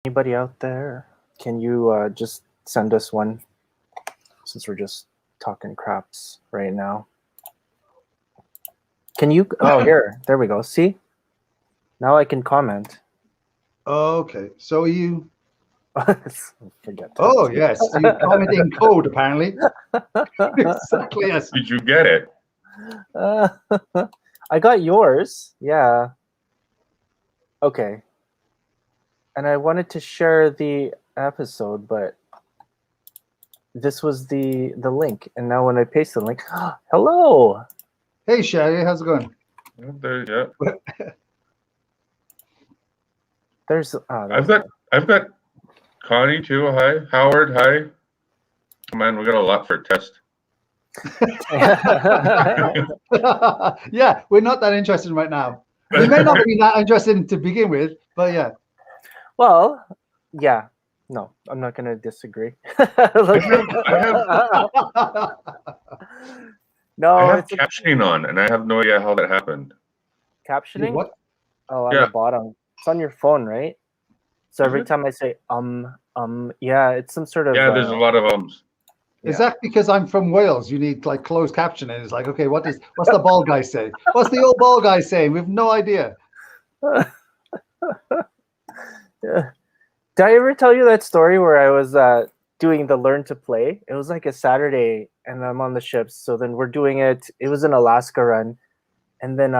Anybody out there? Can you just send us one since we're just talking craps right now? Can you? Oh, here. There we go. See? Now I can comment. Okay, so you. Forget that. Oh yes, you commented in code apparently. Exactly. Yes. Did you get it? I got yours. Yeah. Okay. And I wanted to share the episode, but this was the link. And now when I paste the link, hello. Hey Sherry, how's it going? Yeah. There's. I've got Connie too. Hi, Howard. Hi. Man, we got a lot for a test. Yeah, we're not that interested right now. We may not be that interested to begin with, but yeah. Well, yeah. No, I'm not gonna disagree. I No, have it's captioning on, and I have no idea how that happened. captioning. What? Oh, on Yeah. the bottom. It's on your phone, right? So every it? time I say yeah, it's some sort of Yeah, there's a lot of ums. Is that because I'm from Wales? You need like closed captioning. It's like, okay, what's the bald guy say? What's the old bald guy saying? We have no idea. Yeah. Did I ever tell you that story where I was doing the learn to play? It was like a Saturday, and I'm on the ships. So then we're doing it. It was an Alaska run, and then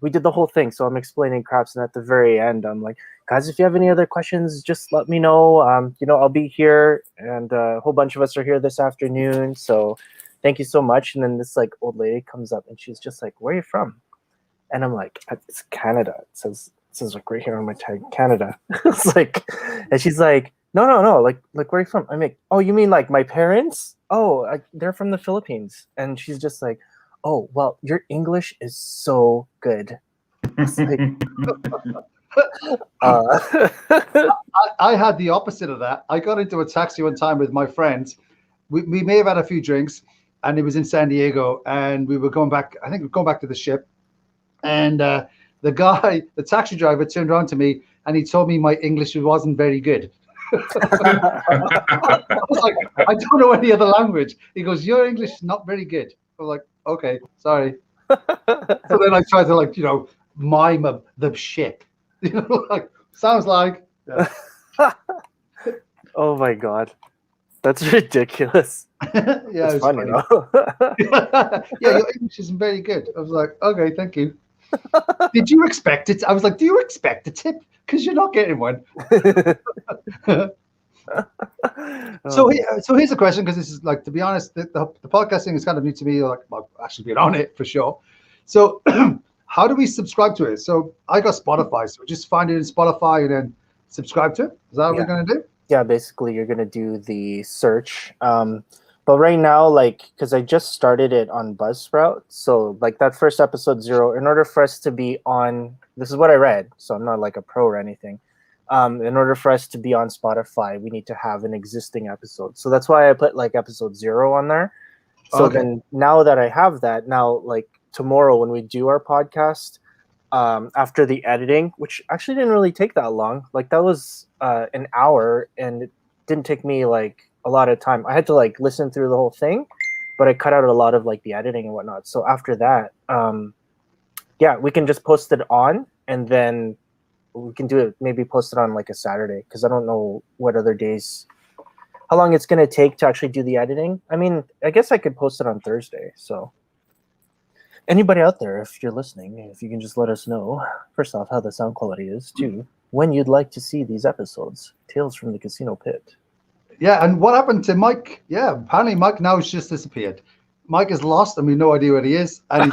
we did the whole thing. So I'm explaining craps, and at the very end, I'm like, guys, if you have any other questions, just let me know. I'll be here, and a whole bunch of us are here this afternoon. So thank you so much. And then this like old lady comes up, and she's just like, "Where are you from?" And I'm like, "It's Canada." It says like right here on my tag, Canada. It's like, and she's like, no, like where are you from? I'm like, oh, you mean like my parents? Oh, they're from the Philippines. And she's just like, oh, well, your English is so good. It's like, I had the opposite of that. I got into a taxi one time with my friends. We may have had a few drinks, and it was in San Diego, and we were going back. I think we were going back to the ship, and the taxi driver turned around to me and he told me my English wasn't very good. I was like, I don't know any other language. He goes, your English is not very good. I was like, okay, sorry. So then I tried to mime the ship. Sounds like. Yeah. Oh my God. That's ridiculous. Yeah, it's funny though. Yeah, your English isn't very good. I was like, okay, thank you. Did you expect it? I was like, do you expect a tip? Because you're not getting one. So here's a question, because this is like, to be honest, the podcasting is kind of new to me. Like, I've actually been on it for sure. So how do we subscribe to it? So I got Spotify, so just find it in Spotify and then subscribe to it. Is that what we're going to do? Yeah, basically you're going to do the search. But right now, because I just started it on Buzzsprout, so like that first episode 0, in order for us to be on, this is what I read, so I'm not like a pro or anything. In order for us to be on Spotify, we need to have an existing episode. So that's why I put like episode 0 on there. So then now that I have that, now like tomorrow when we do our podcast, after the editing, which actually didn't really take that long, like that was an hour, and it didn't take me like a lot of time. I had to like listen through the whole thing, but I cut out a lot of like the editing and whatnot. So after that, we can just post it on, and then we can do it, maybe post it on like a Saturday, because I don't know what other days, how long it's going to take to actually do the editing. I mean, I guess I could post it on Thursday. So anybody out there, if you're listening, if you can just let us know, first off, how the sound quality is, too, when you'd like to see these episodes, Tales from the Casino Pit. Yeah, and what happened to Mike? Yeah, apparently Mike now has just disappeared. Mike is lost, and we have no idea where he is. And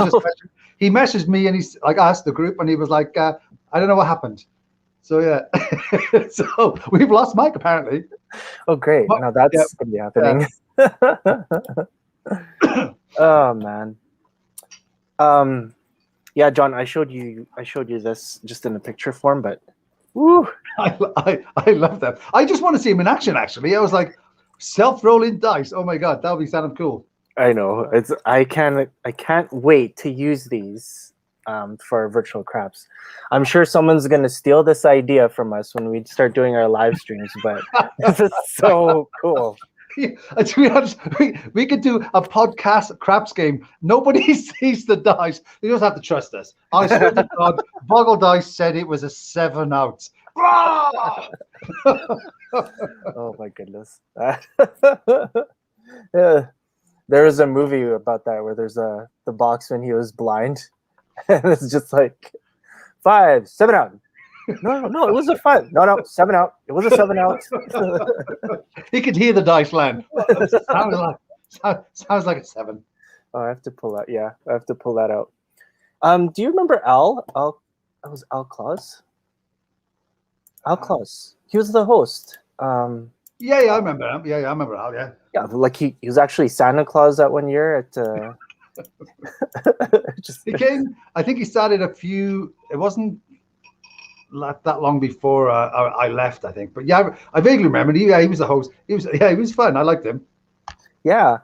he messaged me, and he's like asked the group, and he was like, I don't know what happened. So yeah, so we've lost Mike apparently. Oh great! Now that's going to be happening. Yeah. Oh man. Yeah, John, I showed you this just in a picture form, but woo. I love that. I just want to see him in action. Actually, I was like, self-rolling dice. Oh my god, that would be sounding cool. I know. I can't wait to use these for virtual craps. I'm sure someone's gonna steal this idea from us when we start doing our live streams, but this is so cool. To be honest, we could do a podcast craps game. Nobody sees the dice. You just have to trust us. I swear to God, Boggle Dice said it was a 7 out. Oh my goodness. Yeah. There was a movie about that where there's the box when he was blind. And it's just like 5, 7 out. No, it was a 5. No, 7 out. It was a 7 out. He could hear the dice land. Sounds like a 7. Oh, I have to pull that. Yeah, I have to pull that out. Do you remember Al? That was Al Claus. Al Claus. He was the host. Yeah, I remember him. Yeah, I remember Al. Yeah. Yeah, like he was actually Santa Claus that one year at. He came. I think he started a few. It wasn't that long before I left, I think. But yeah, I vaguely remember. He was the host. He was fun. I liked him. Yeah,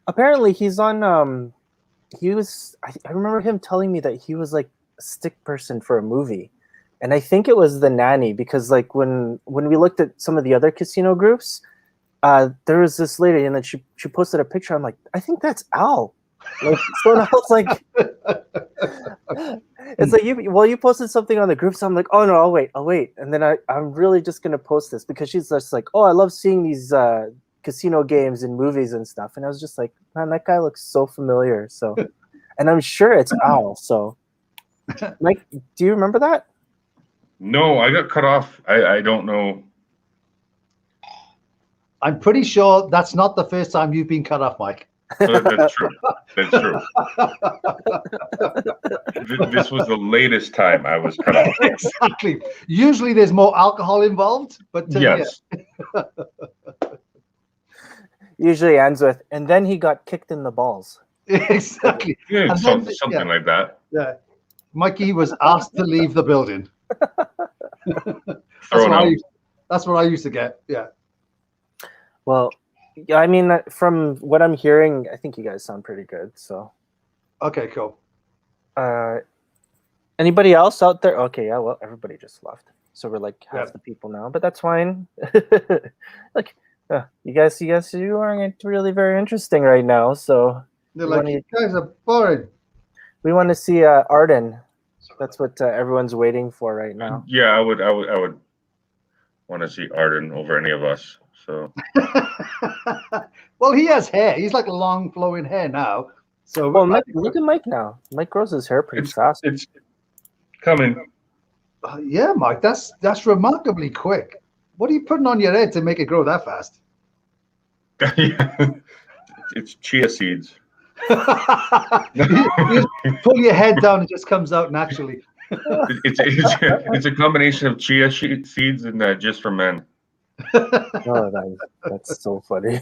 apparently he's on. He was. I remember him telling me that he was like a stick person for a movie, and I think it was The Nanny because like when we looked at some of the other casino groups, there was this lady and then she posted a picture. I'm like, I think that's Al. Like someone else like. It's like you posted something on the group, so I'm like, oh no, I'll wait, and then I'm really just gonna post this because she's just like, oh, I love seeing these casino games and movies and stuff, and I was just like, man, that guy looks so familiar. So, and I'm sure it's Al. So, Mike, do you remember that? No, I got cut off. I don't know. I'm pretty sure that's not the first time you've been cut off, Mike. That's true. That's true. This was the latest time I was cut off. Exactly. Usually there's more alcohol involved, but Yes. Yeah. Usually ends with, and then he got kicked in the balls. Exactly. Yeah, And something then- like that. Yeah. Mikey was asked to leave the building. Thrown out. That's what I used to get. Yeah. Well, yeah, I mean, from what I'm hearing, I think you guys sound pretty good. So, Okay, cool. anybody else out there? Okay, yeah, well, everybody just left, so we're like half Yeah. the people now, but that's fine. Like, you guys aren't really very interesting right now. So They're You like, wanna- you guys are boring. we want to see Arden. That's what everyone's waiting for right now. Yeah, I would want to see Arden over any of us. So Well, he has hair. He's like long flowing hair now. So Well, Mike, look at Mike now. Mike grows his hair pretty fast. it's coming. Yeah, Mike, that's remarkably quick. What are you putting on your head to make it grow that fast? It's chia seeds. You pull your head down, it just comes out naturally. It's a combination of chia seeds and Just for Men. Oh, that's so funny.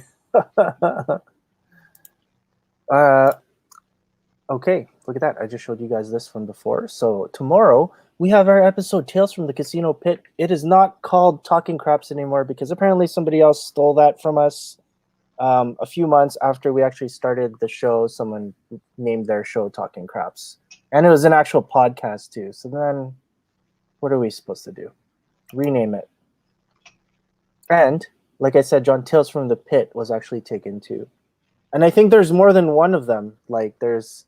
Okay, look at that. I just showed you guys this one before. So tomorrow we have our episode Tales from the Casino Pit. It is not called Talking Craps anymore because apparently somebody else stole that from us. A few months after we actually started the show, someone named their show Talking Craps. And it was an actual podcast too. So then what are we supposed to do? Rename it. And like I said, John, Tales from the Pit was actually taken too. And I think there's more than one of them. Like there's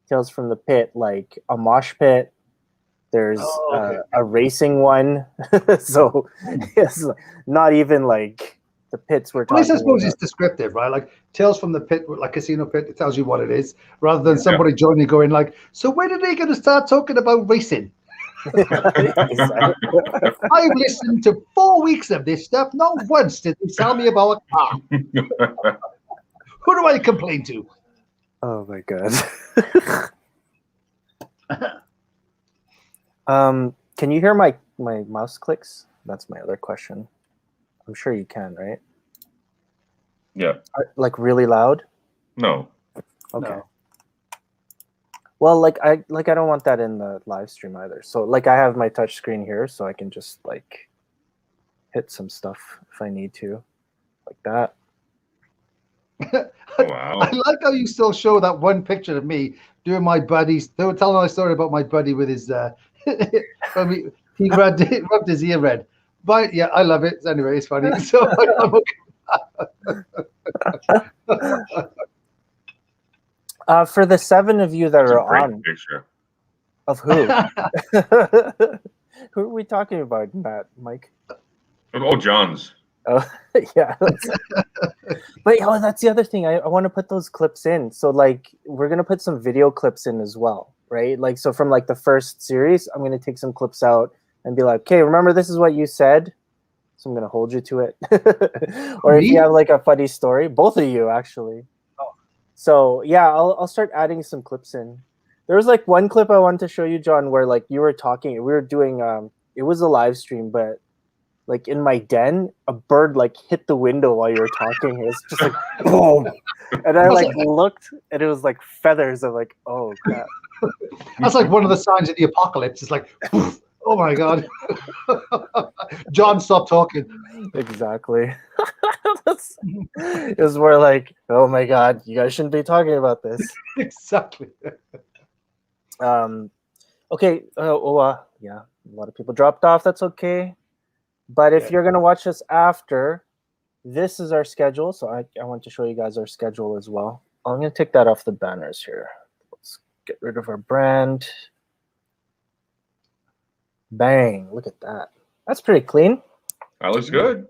Tales from the Pit, like a mosh pit. There's a racing one. So it's not even like the pits we're At least talking I suppose about. it's descriptive, right? Like Tales from the Pit, like Casino Pit, it tells you what it is, rather than somebody joining going like, so when are they going to start talking about racing? Exactly. I've listened to 4 weeks of this stuff. Not once did they tell me about a car. Who do I complain to? Oh my god. Can you hear my mouse clicks? That's my other question. I'm sure you can, right? Yeah. Like really loud? No. Okay. No. Well, I don't want that in the live stream either. So like I have my touch screen here, so I can just like hit some stuff if I need to, like that. Wow. I like how you still show that one picture of me doing my buddies. They were telling my story about my buddy with his when he rubbed his ear red. But yeah, I love it. Anyway, it's funny. So I'm okay. For the 7 of you that It's a are great on, picture. of who? Who are we talking about, Mike? Oh, John's. Oh, yeah. But that's the other thing. I want to put those clips in. So like we're gonna put some video clips in as well, right? Like so from like the first series, I'm gonna take some clips out and be like, okay, remember this is what you said. So I'm gonna hold you to it. Or if Me? you have like a funny story, both of you actually. So yeah, I'll start adding some clips in. There was like one clip I wanted to show you, John, where like you were talking. We were doing it was a live stream, but like in my den, a bird like hit the window while you were talking. It was just like boom, and I like looked, and it was like feathers. I'm like, oh crap. That's like one of the signs of the apocalypse. It's like, oh my god, John, stop talking. Exactly. It was more like, oh my god, you guys shouldn't be talking about this. Exactly. Okay. Yeah, a lot of people dropped off. That's okay. But if you're gonna watch us after, this is our schedule. So I want to show you guys our schedule as well. I'm gonna take that off the banners here. Let's get rid of our brand. Bang! Look at that. That's pretty clean. That looks good.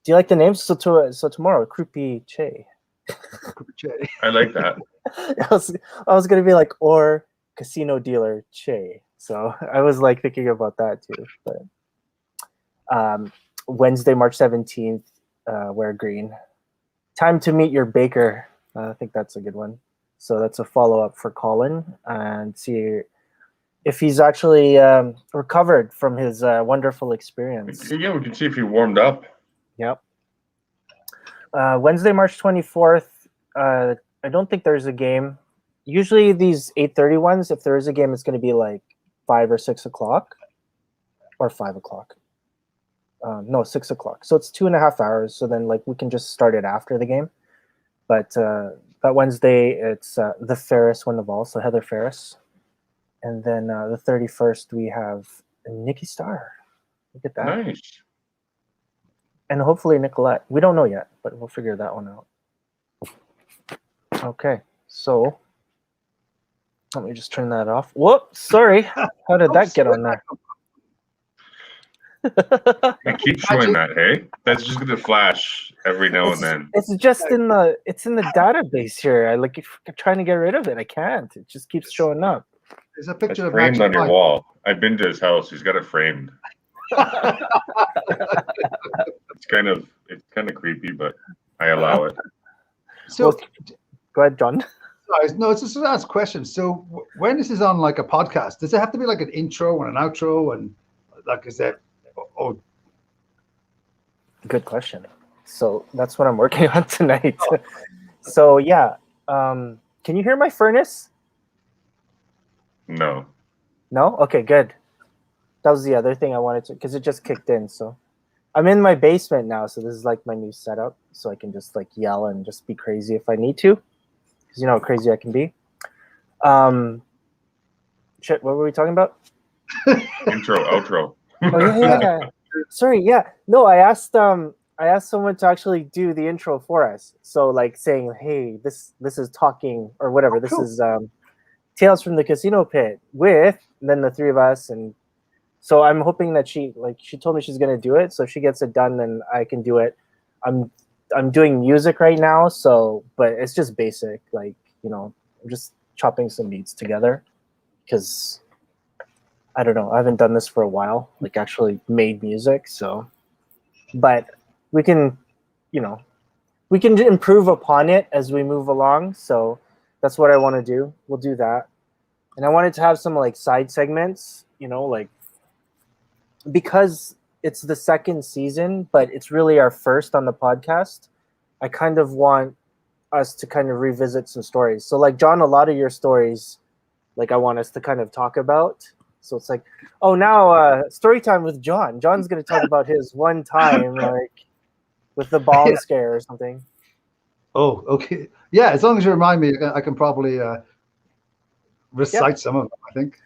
Do you like the names? So tomorrow, Creepy Che. I like that. I was gonna be like, or Casino Dealer Che. So I was like thinking about that too. But Wednesday, March 17th, wear green. Time to meet your baker. I think that's a good one. So that's a follow-up for Colin and see if he's actually recovered from his wonderful experience. Yeah, we can see if he warmed up. Yep. Wednesday, March 24th. I don't think there's a game. Usually these 8:30 ones, if there is a game, it's going to be like 5 or 6 o'clock or 5 o'clock. No, 6 o'clock. So it's 2.5 hours. So then like we can just start it after the game. But that Wednesday, it's the fairest one of all. So Heather Ferris. And then the 31st, we have Nikki Starr. Look at that. Nice. And hopefully Nicolette. We don't know yet, but we'll figure that one out. Okay, so let me just turn that off. Whoops, sorry. How did that get on there? I keep showing that, hey? That's just gonna flash every now and then. It's just in the database here. I'm trying to get rid of it. I can't. It just keeps showing up. There's a It's picture of framed on Magic your Mike. wall. I've been to his house. He's got it framed. It's kind of creepy, but I allow it. So, Go ahead, John. guys, no, it's just an ask question. So, when this is on like a podcast, does it have to be like an intro and an outro, and like is that? Oh, Good question. So that's what I'm working on tonight. So yeah, can you hear my furnace? No. No? Okay, good. That was the other thing I wanted to, because it just kicked in. So I'm in my basement now, so this is like my new setup. So I can just like yell and just be crazy if I need to, because you know how crazy I can be. Shit, what were we talking about? Intro, outro. Oh yeah. Sorry, yeah. No, I asked someone to actually do the intro for us. So like saying, hey, this is talking or whatever. This cool. is Tales from the Casino Pit with then the three of us. And so I'm hoping that she told me she's gonna do it. So if she gets it done, then I can do it. I'm doing music right now, so but it's just basic, like, you know, I'm just chopping some beats together because I don't know, I haven't done this for a while, like actually made music. So, but we can, you know, we can improve upon it as we move along. So that's what I want to do. We'll do that. And I wanted to have some like side segments, you know, like, because it's the second season, but it's really our first on the podcast. I kind of want us to kind of revisit some stories. So like John, a lot of your stories, like I want us to kind of talk about. So it's like, oh, now story time with John. John's going to talk about his one time, like with the bomb scare or something. Oh, okay. Yeah, as long as you remind me, I can probably recite some of them, I think.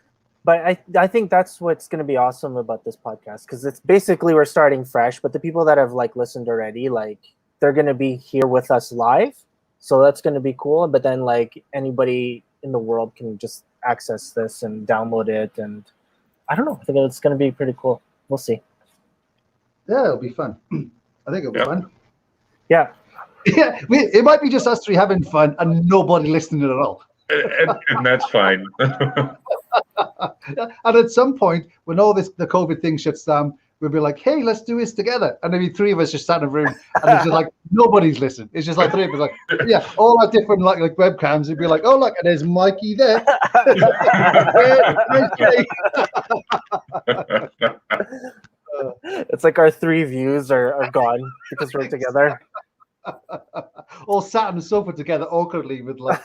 But I think that's what's going to be awesome about this podcast, because it's basically we're starting fresh, but the people that have like listened already, like they're going to be here with us live, so that's going to be cool. But then like anybody in the world can just access this and download it, and I don't know, I think it's going to be pretty cool. We'll see. Yeah, it'll be fun. I think it'll be fun. Yeah. Yeah, it might be just us three having fun and nobody listening at all. And that's fine. And at some point, when all the COVID thing shuts down, we'll be like, hey, let's do this together. And maybe three of us just sat in a room and it's just like, nobody's listening. It's just like three of us like, yeah, all our different like webcams. It'd be like, oh, look, and there's Mikey there. It's like our 3 views are gone because we're together. All sat on the sofa together awkwardly with like.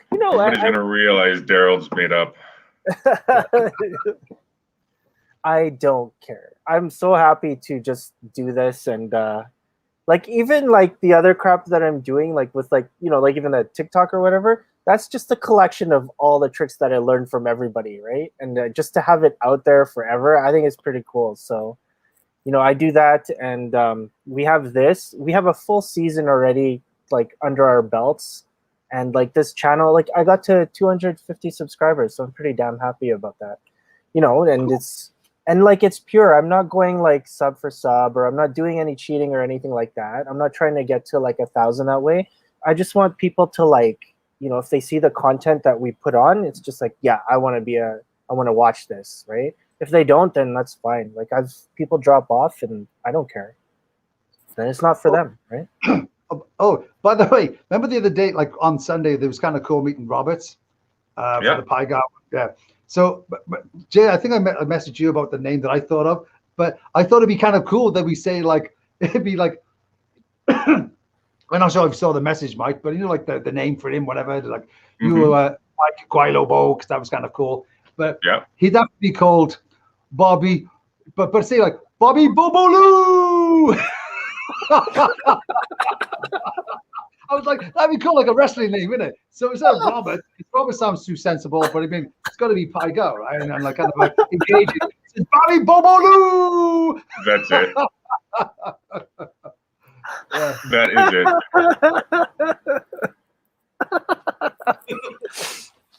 You know what? Somebody's gonna realize Daryl's made up. I don't care. I'm so happy to just do this, and like even like the other crap that I'm doing, like with like, you know, like even the TikTok or whatever, that's just a collection of all the tricks that I learned from everybody, right? And just to have it out there forever, I think it's pretty cool. So, you know, I do that, and we have this. We have a full season already, like under our belts, and like this channel, like I got to 250 subscribers, so I'm pretty damn happy about that. You know, and it's like it's pure. I'm not going like sub for sub, or I'm not doing any cheating or anything like that. I'm not trying to get to like 1,000 that way. I just want people to like, you know, if they see the content that we put on, it's just like, yeah, I want to watch this, right? If they don't, then that's fine. Like people drop off, and I don't care. Then it's not for them, right? Oh, by the way, remember the other day, like on Sunday, there was kind of cool meeting Roberts for the Pie Guy. Yeah. So, but Jay, I think I messaged you about the name that I thought of, but I thought it'd be kind of cool that we say like, it'd be like, I'm not sure if you saw the message, Mike, but you know, like the name for him, whatever, like you were Mike Guaylobo, because that was kind of cool. But he'd have to be called Bobby, but say like Bobby Boboloo. I was like, that'd be cool, like a wrestling name, isn't it? So instead of Robert, Robert sounds too sensible, but I mean, it's got to be Pie Go, right? And like kind of like engaging. It's Bobby Boboloo. That's it. That is it.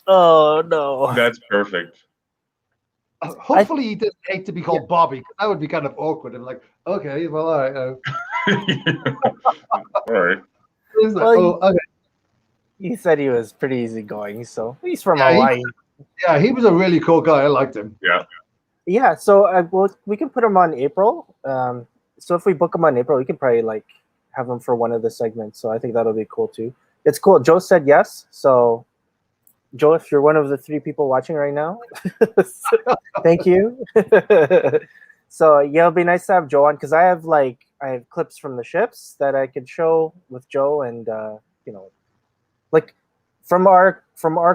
Oh no. That's perfect. Hopefully he doesn't hate to be called Bobby, because that would be kind of awkward. I'm like, okay, well, all right. All right. Well, okay. He said he was pretty easygoing, so he's from Hawaii. He was a really cool guy. I liked him. Yeah. So we can put him on April. So if we book him on April, we can probably like have him for one of the segments. So I think that'll be cool too. It's cool. Joe said yes. So Joe, if you're one of the 3 people watching right now, thank you. So yeah, it'll be nice to have Joe on, because I have clips from the ships that I could show with Joe, and you know, like from our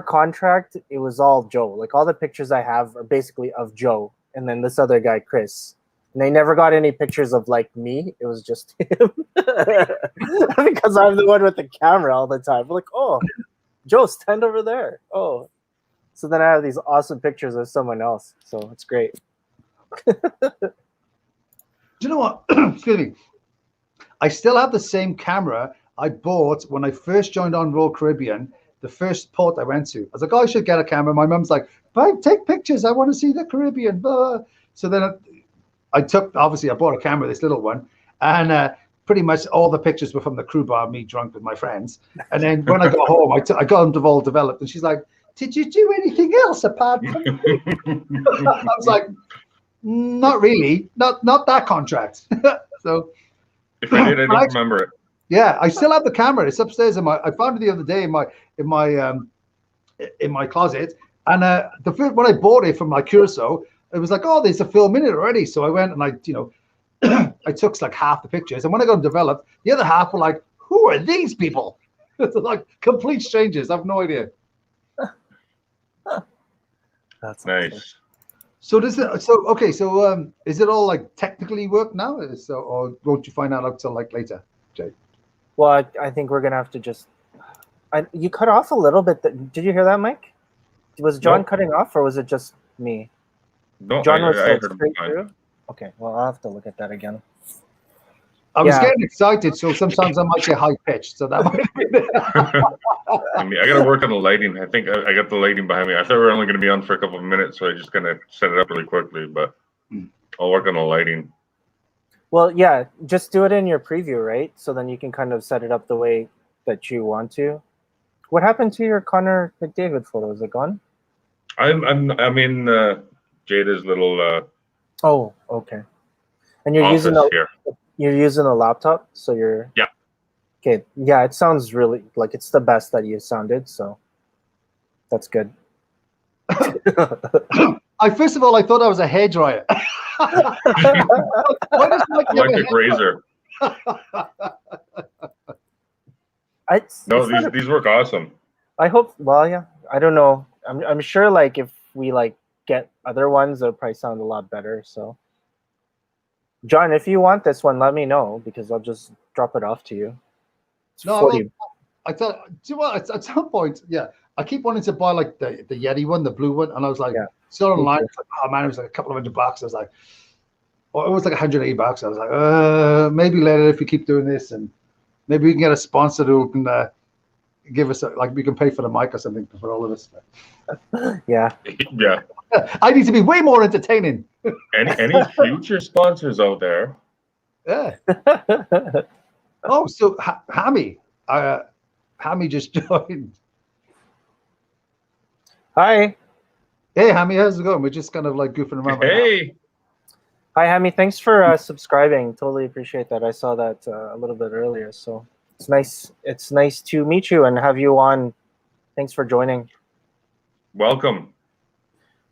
contract, it was all Joe. Like all the pictures I have are basically of Joe, and then this other guy, Chris. And they never got any pictures of like me. It was just him, because I'm the one with the camera all the time. We're like, oh, Joe, stand over there. Oh, so then I have these awesome pictures of someone else. So it's great. Do you know what? Excuse me. I still have the same camera I bought when I first joined on Royal Caribbean, the first port I went to. I was like, oh, I should get a camera. My mum's like, take pictures. I want to see the Caribbean. Blah. So then I bought a camera, this little one, and pretty much all the pictures were from the crew bar, me drunk with my friends. And then when I got home, I got them all developed, and she's like, did you do anything else apart from I was like, not really, not that contract. So if I did, I don't remember it. Yeah, I still have the camera. It's upstairs I found it the other day in my closet. And when I bought it from my Curacao, it was like, oh, there's a film in it already. So I went and I took like half the pictures. And when I got them developed, the other half were like, who are these people? It's like complete strangers. I have no idea. That's nice. Awesome. So is it all like technically work now? Or won't you find out until like later, Jay? Well, I think we're gonna have to just. You cut off a little bit. Did you hear that, Mike? Was John Nope. cutting off, or was it just me? No, John was I like heard him straight fine. through. Okay, well, I'll have to look at that again. I was Yeah. getting excited, so sometimes I might get high pitched. So that might be I mean, I got to work on the lighting. I think I got the lighting behind me. I thought we were only going to be on for a couple of minutes, so I just kind of set it up really quickly. But I'll work on the lighting. Well, yeah, just do it in your preview, right? So then you can kind of set it up the way that you want to. What happened to your Connor McDavid photo? Is it gone? I'm in Jada's little Oh, okay. And you're office here. you're using a laptop, so you're Yeah. Okay. Yeah, it sounds really like it's the best that you sounded, so that's good. First of all, I thought I was a hairdryer. Why does Mike have a Electric razor. No, these work awesome. I hope. Well, yeah. I don't know. I'm sure. Like if we like get other ones, it'll probably sound a lot better. So, John, if you want this one, let me know because I'll just drop it off to you. It's No, 40. I thought, do you know what? At some point, yeah, I keep wanting to buy like the Yeti one, the blue one, and I was like, Yeah. saw it online. It's like, oh man, it was like a couple of $100. I was like, oh, it was like $180. I was like, maybe later if we keep doing this, and maybe we can get a sponsor who can give us like we can pay for the mic or something for all of us. Yeah. Yeah. I need to be way more entertaining. Any future sponsors out there? Yeah. Oh, so Hammy just joined. Hi. Hey, Hammy, how's it going? We're just kind of like goofing around. Hey. Hi, Hammy. Thanks for subscribing. Totally appreciate that. I saw that a little bit earlier, so it's nice. It's nice to meet you and have you on. Thanks for joining. Welcome.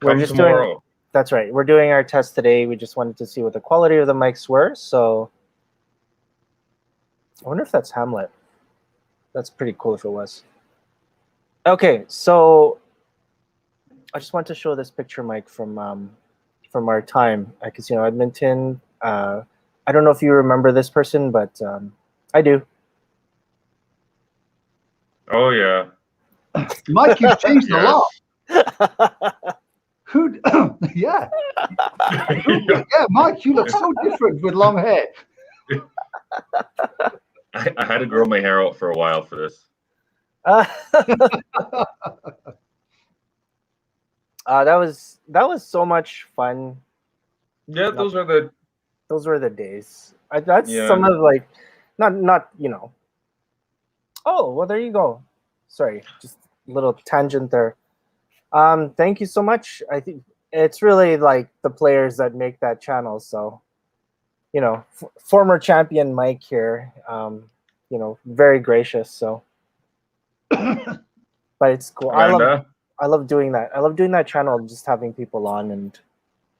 We're Come just tomorrow. That's right. We're doing our test today. We just wanted to see what the quality of the mics were. So I wonder if that's Hamlet. That's pretty cool if it was. Okay, so I just want to show this picture, Mike, from our time at Casino Edmonton. I don't know if you remember this person, but I do. Oh yeah. Mike, you've changed a lot. Yes. Who? Yeah. Yeah, Mike, you look so different with long hair. I had to grow my hair out for a while for this. That was so much fun. Yeah, those are the days. That's Yeah. some of like, not you know. Oh well, there you go. Sorry, just a little tangent there. Thank you so much. I think it's really like the players that make that channel. So, you know, former champion Mike here. You know, very gracious. So, but it's cool. Amanda. I love doing that. I love doing that channel, just having people on, and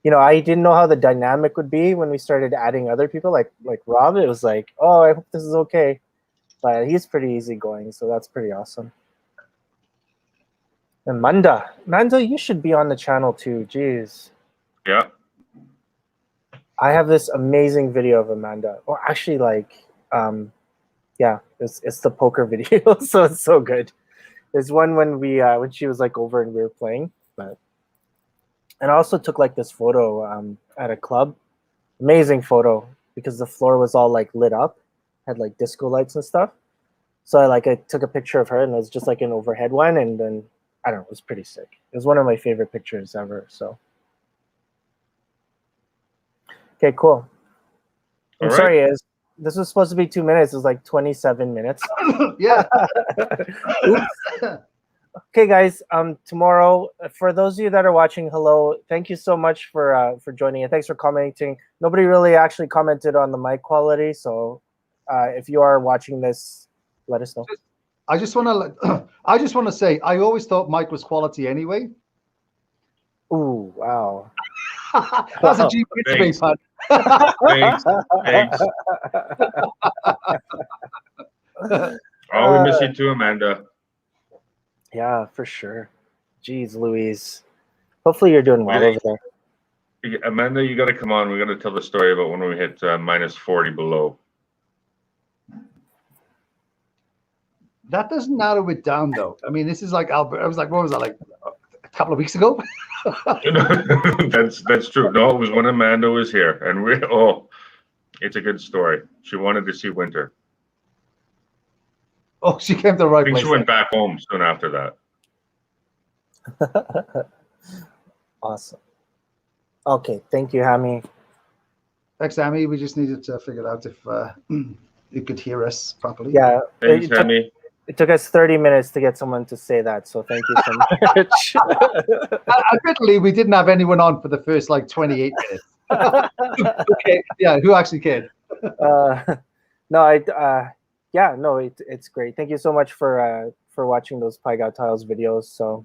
you know, I didn't know how the dynamic would be when we started adding other people, like Rob. It was like, oh, I hope this is okay, but he's pretty easygoing, so that's pretty awesome. And Manda, you should be on the channel too. Jeez. Yeah. I have this amazing video of Amanda. Or actually, like, yeah, it's the poker video, so it's so good. There's one when when she was like over and we were playing, and I also took like this photo at a club. Amazing photo because the floor was all like lit up, had like disco lights and stuff. So I took a picture of her and it was just like an overhead one, and then I don't know, it was pretty sick. It was one of my favorite pictures ever. So okay, cool. I'm All sorry, this was supposed to be 2 minutes. It was like 27 minutes. Yeah. Okay, guys. Tomorrow, for those of you that are watching, hello. Thank you so much for joining and thanks for commenting. Nobody really actually commented on the mic quality, so if you are watching this, let us know. I just want to say I always thought Mike was quality anyway. Ooh, wow. That's a G Thanks. Thanks. Thanks. Oh, we miss you too, Amanda. Yeah, for sure. Jeez, Louise. Hopefully you're doing well over there. Amanda, you got to come on. We got to tell the story about when we hit minus 40 below. That doesn't narrow it down, though. I mean, this is like Albert. I was like, what was that, like a couple of weeks ago? That's true. No, it was when Amanda was here, and it's a good story. She wanted to see Winter. Oh, she came to the right I think place. she went back home soon after that. Awesome. Okay, thank you, Hammy. Thanks, Amy. We just needed to figure out if you could hear us properly. Yeah, Thanks, Sammy. it took us 30 minutes to get someone to say that, so thank you so much. Admittedly, we didn't have anyone on for the first like 28 minutes. Okay, yeah, who actually cared? It's great. Thank you so much for watching those Pygow Tiles videos. So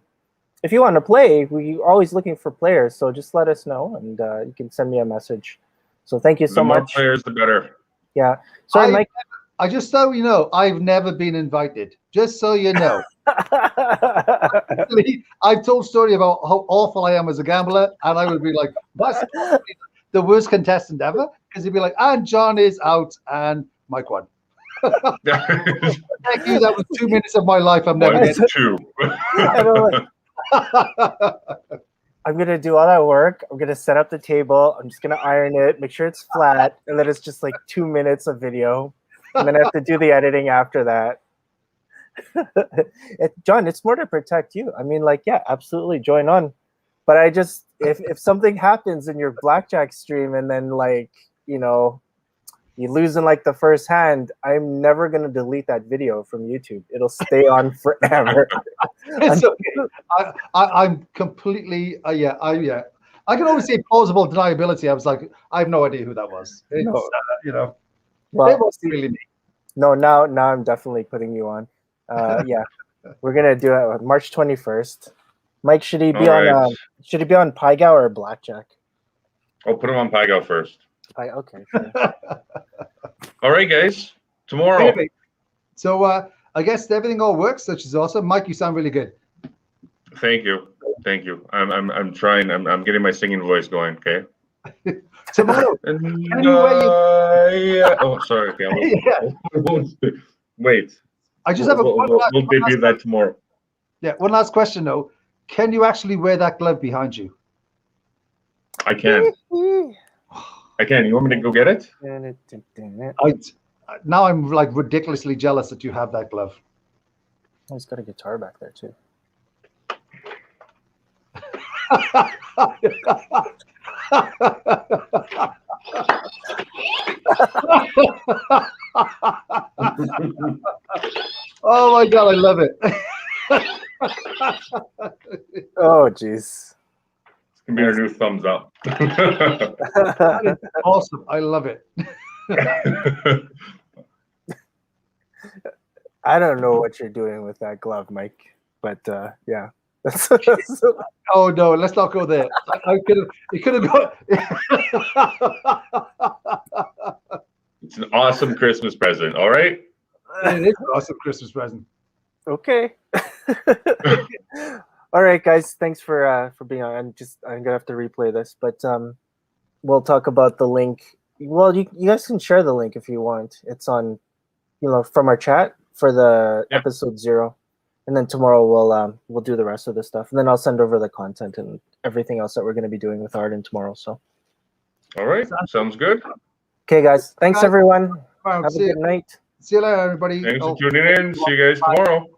if you want to play, we're always looking for players, so just let us know, and you can send me a message. So thank you so The more much. players, the better. Yeah. Sorry, Mike. I just so you know, I've never been invited. Just so you know. Actually, I've told story about how awful I am as a gambler, and I would be like, that's the worst contestant ever, because he'd be like, and John is out, and Mike won. Thank you. That was 2 minutes of my life. I'm never getting. Two. I'm gonna do all that work. I'm gonna set up the table. I'm just gonna iron it, make sure it's flat, and then it's just like 2 minutes of video, and then I have to do the editing after that. John, it's more to protect you. I mean, like, yeah, absolutely, join on. But I just, if something happens in your blackjack stream, and then like, you know, you lose in like the first hand, I'm never gonna delete that video from YouTube. It'll stay on forever. It's okay. I'm completely I can always say plausible deniability. I was like, I have no idea who that was. It's, you know, Well, it wasn't really me. No, now I'm definitely putting you on. Yeah, we're gonna do it on March 21st. Mike, should he be on Pygow or Blackjack? I'll put him on Pygow first. Okay. Sure. All right, guys. Tomorrow. Anyway, so I guess everything all works, which is awesome. Mike, you sound really good. Thank you. I'm trying. I'm getting my singing voice going. Okay. Tomorrow. Yeah. Oh, sorry. Okay. Wait. I just have We'll debut that tomorrow. Yeah. One last question though. Can you actually wear that glove behind you? I can. I can. You want me to go get it? Now I'm like ridiculously jealous that you have that glove. Oh, he's got a guitar back there too. Oh my God, I love it. Oh, jeez. It's gonna be our new thumbs up. That is awesome. I love it. I don't know what you're doing with that glove, Mike, but yeah. Oh no, let's not go there. It could have gone. It's an awesome Christmas present. All right. It is an awesome Christmas present. Okay. All right, guys. Thanks for being on. I'm gonna have to replay this, but we'll talk about the link. Well, you guys can share the link if you want. It's on, from our chat for the episode 0, and then tomorrow we'll do the rest of the stuff, and then I'll send over the content and everything else that we're gonna be doing with Arden tomorrow. So. All right. Sounds good. Okay, guys. Thanks, everyone. Have a good night. See you later, everybody. Thanks for tuning in. See you guys tomorrow.